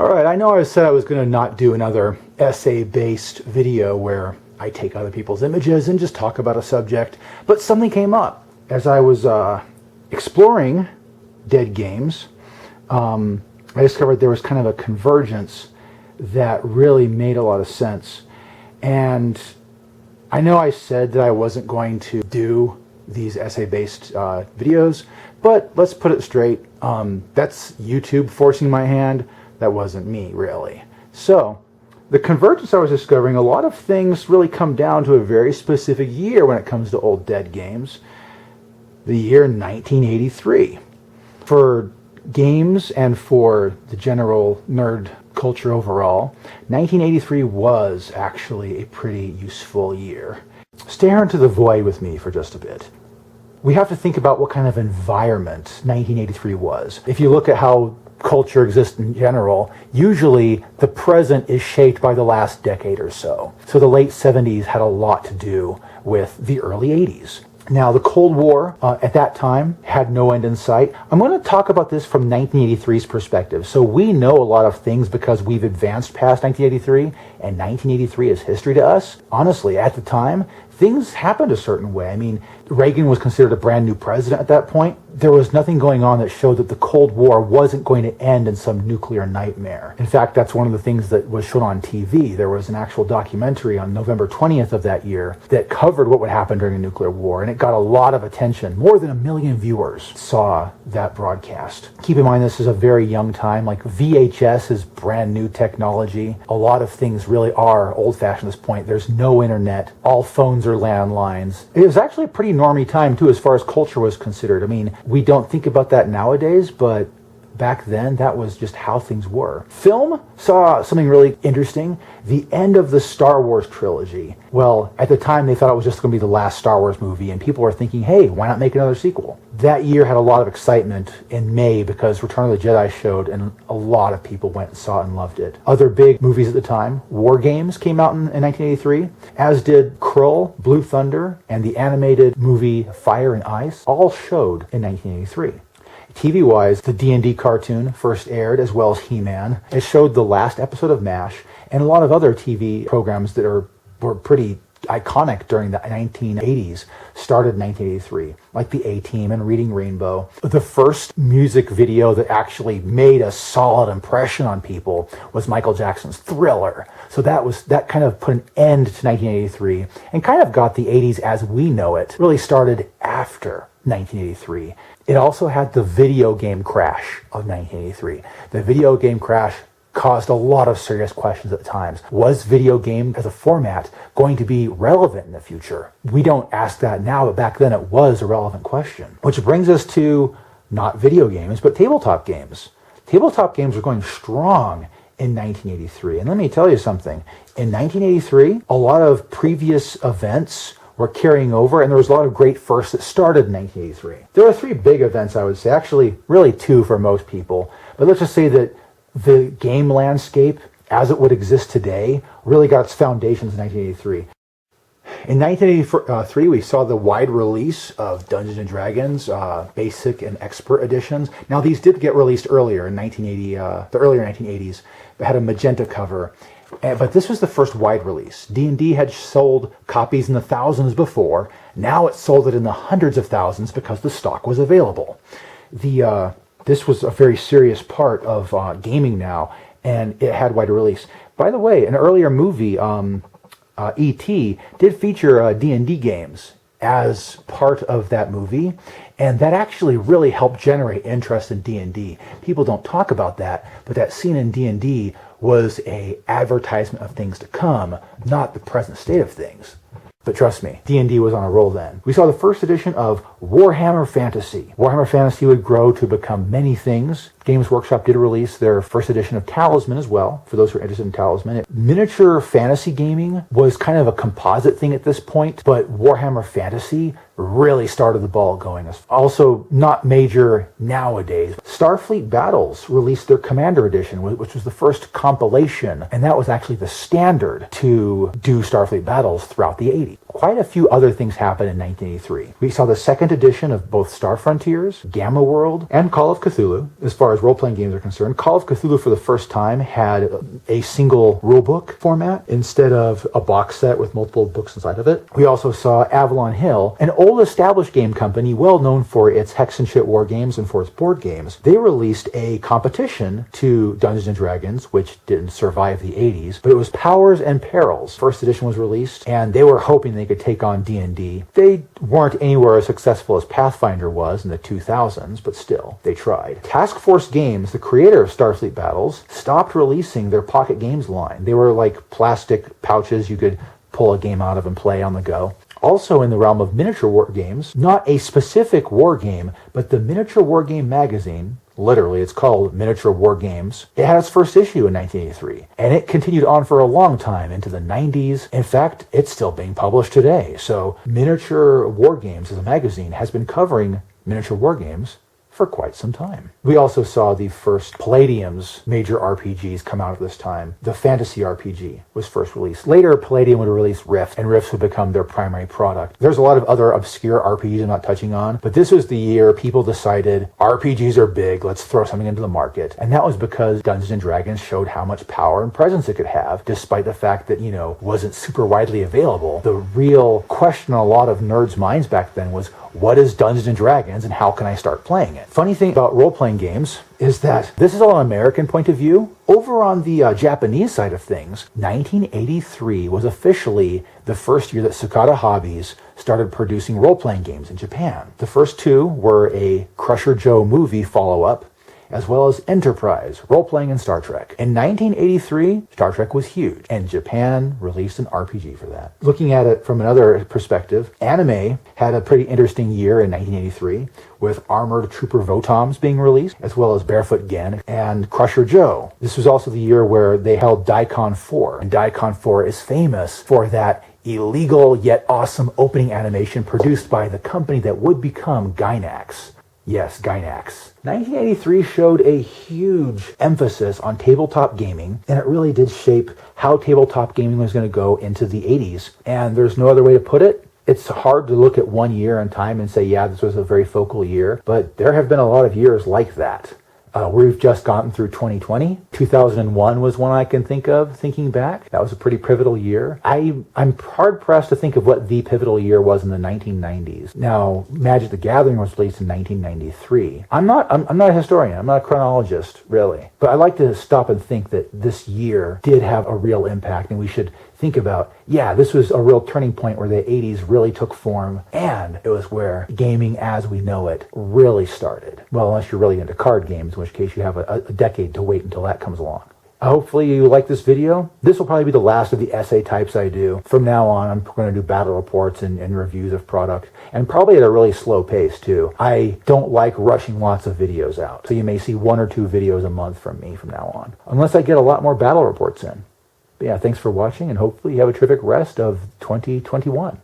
Alright, I know I said I was going to not do another essay-based video where I take other people's images and just talk about a subject, but something came up. As I was exploring dead games, I discovered there was kind of a convergence that really made a lot of sense. And I know I said that I wasn't going to do these essay-based videos, but let's put it straight. That's YouTube forcing my hand. That wasn't me, really. So, the convergence I was discovering, a lot of things really come down to a very specific year when it comes to old dead games. The year 1983. For games and for the general nerd culture overall, 1983 was actually a pretty useful year. Stare into the void with me for just a bit. We have to think about what kind of environment 1983 was. If you look at how culture exists in general, usually the present is shaped by the last decade or so. So the late 70s had a lot to do with the early 80s. Now, the Cold War at that time had no end in sight. I'm going to talk about this from 1983's perspective. So we know a lot of things because we've advanced past 1983, and 1983 is history to us. Honestly, at the time, things happened a certain way. I mean, Reagan was considered a brand new president at that point. There was nothing going on that showed that the Cold War wasn't going to end in some nuclear nightmare. In fact, that's one of the things that was shown on TV. There was an actual documentary on November 20th of that year that covered what would happen during a nuclear war, and it got a lot of attention. More than 1 million viewers saw that broadcast. Keep in mind, this is a very young time. Like, VHS is brand new technology. A lot of things really are old-fashioned at this point. There's no internet. All phones are landlines. It was actually a pretty normie time, too, as far as culture was considered. I mean, we don't think about that nowadays, but back then, that was just how things were. Film saw something really interesting. The end of the Star Wars trilogy. Well, at the time, they thought it was just going to be the last Star Wars movie, and people were thinking, hey, why not make another sequel? That year had a lot of excitement in May because Return of the Jedi showed, and a lot of people went and saw it and loved it. Other big movies at the time, War Games came out in 1983, as did Krull, Blue Thunder, and the animated movie Fire and Ice, all showed in 1983. TV-wise, the D&D cartoon first aired, as well as He-Man. It showed the last episode of MASH, and a lot of other TV programs that were pretty iconic during the 1980s started in 1983, like the A-Team and Reading Rainbow. The first music video that actually made a solid impression on people was Michael Jackson's Thriller. So that kind of put an end to 1983 and kind of got the 80s as we know it really started after 1983. It also had the video game crash of 1983. The video game crash caused a lot of serious questions at times. Was video game as a format going to be relevant in the future? We don't ask that now, but back then it was a relevant question. Which brings us to not video games, but tabletop games. Tabletop games were going strong in 1983. And let me tell you something. In 1983, a lot of previous events were carrying over, and there was a lot of great firsts that started in 1983. There are 3 big events, I would say. Actually, really 2 for most people. But let's just say that the game landscape, as it would exist today, really got its foundations in 1983. In 1983, we saw the wide release of Dungeons & Dragons, Basic and Expert editions. Now, these did get released earlier in the earlier 1980s, but had a magenta cover. But this was the first wide release. D&D had sold copies in the thousands before. Now it sold it in the hundreds of thousands because the stock was available. This was a very serious part of gaming now, and it had wide release. By the way, an earlier movie, E.T., did feature D&D games as part of that movie, and that actually really helped generate interest in D&D. People don't talk about that, but that scene in D&D was an advertisement of things to come, not the present state of things. But trust me, D&D was on a roll then. We saw the first edition of Warhammer Fantasy. Warhammer Fantasy would grow to become many things. Games Workshop did release their first edition of Talisman as well, for those who are interested in Talisman. Miniature fantasy gaming was kind of a composite thing at this point, but Warhammer Fantasy really started the ball going. Also, not major nowadays. Starfleet Battles released their Commander Edition, which was the first compilation, and that was actually the standard to do Starfleet Battles throughout the 80s. quite a few other things happened in 1983. We saw the second edition of both Star Frontiers, Gamma World, and Call of Cthulhu. As far as role-playing games are concerned, Call of Cthulhu for the first time had a single rulebook format instead of a box set with multiple books inside of it. We also saw Avalon Hill, an old established game company well known for its hex and shit war games and for its board games. They released a competition to Dungeons & Dragons, which didn't survive the 80s, but it was Powers and Perils. First edition was released, and they were hoping they could take on D&D. They weren't anywhere as successful as Pathfinder was in the 2000s, but still, they tried. Task Force Games, the creator of Starfleet Battles, stopped releasing their pocket games line. They were like plastic pouches you could pull a game out of and play on the go. Also in the realm of miniature war games, not a specific war game, but the Miniature War Game magazine, literally it's called Miniature War Games, it had its first issue in 1983, and it continued on for a long time into the 90s. In fact, it's still being published today. So Miniature War Games as a magazine has been covering miniature war games for quite some time. We also saw the first Palladium's major RPGs come out at this time. The Fantasy RPG was first released. Later, Palladium would release Rift, and Rift would become their primary product. There's a lot of other obscure RPGs I'm not touching on, but this was the year people decided RPGs are big, let's throw something into the market. And that was because Dungeons & Dragons showed how much power and presence it could have, despite the fact that, wasn't super widely available. The real question on a lot of nerds' minds back then was, what is Dungeons & Dragons and how can I start playing it? Funny thing about role-playing games is that this is all an American point of view. Over on the Japanese side of things, 1983 was officially the first year that Sukata Hobbies started producing role-playing games in Japan. The first two were a Crusher Joe movie follow-up, as well as Enterprise, role-playing in Star Trek. In 1983, Star Trek was huge, and Japan released an RPG for that. Looking at it from another perspective, anime had a pretty interesting year in 1983, with Armored Trooper Votoms being released, as well as Barefoot Gen and Crusher Joe. This was also the year where they held Daikon 4, and Daikon 4 is famous for that illegal yet awesome opening animation produced by the company that would become Gainax. Yes, Gainax. 1983 showed a huge emphasis on tabletop gaming, and it really did shape how tabletop gaming was going to go into the 80s. And there's no other way to put it. It's hard to look at one year in time and say, yeah, this was a very focal year, but there have been a lot of years like that. We've just gotten through 2020. 2001 was one I can think of, thinking back. That was a pretty pivotal year. I'm hard-pressed to think of what the pivotal year was in the 1990s. Now, Magic the Gathering was released in 1993. I'm not a historian. I'm not a chronologist, really. But I like to stop and think that this year did have a real impact, and we should think about, yeah, this was a real turning point where the 80s really took form, and it was where gaming as we know it really started. Well, unless you're really into card games, in which case you have a decade to wait until that comes along. Hopefully you like this video. This will probably be the last of the essay types I do. From now on, I'm going to do battle reports and reviews of product, and probably at a really slow pace too. I don't like rushing lots of videos out, so you may see 1 or 2 videos a month from me from now on, unless I get a lot more battle reports in. But yeah, thanks for watching, and hopefully you have a terrific rest of 2021.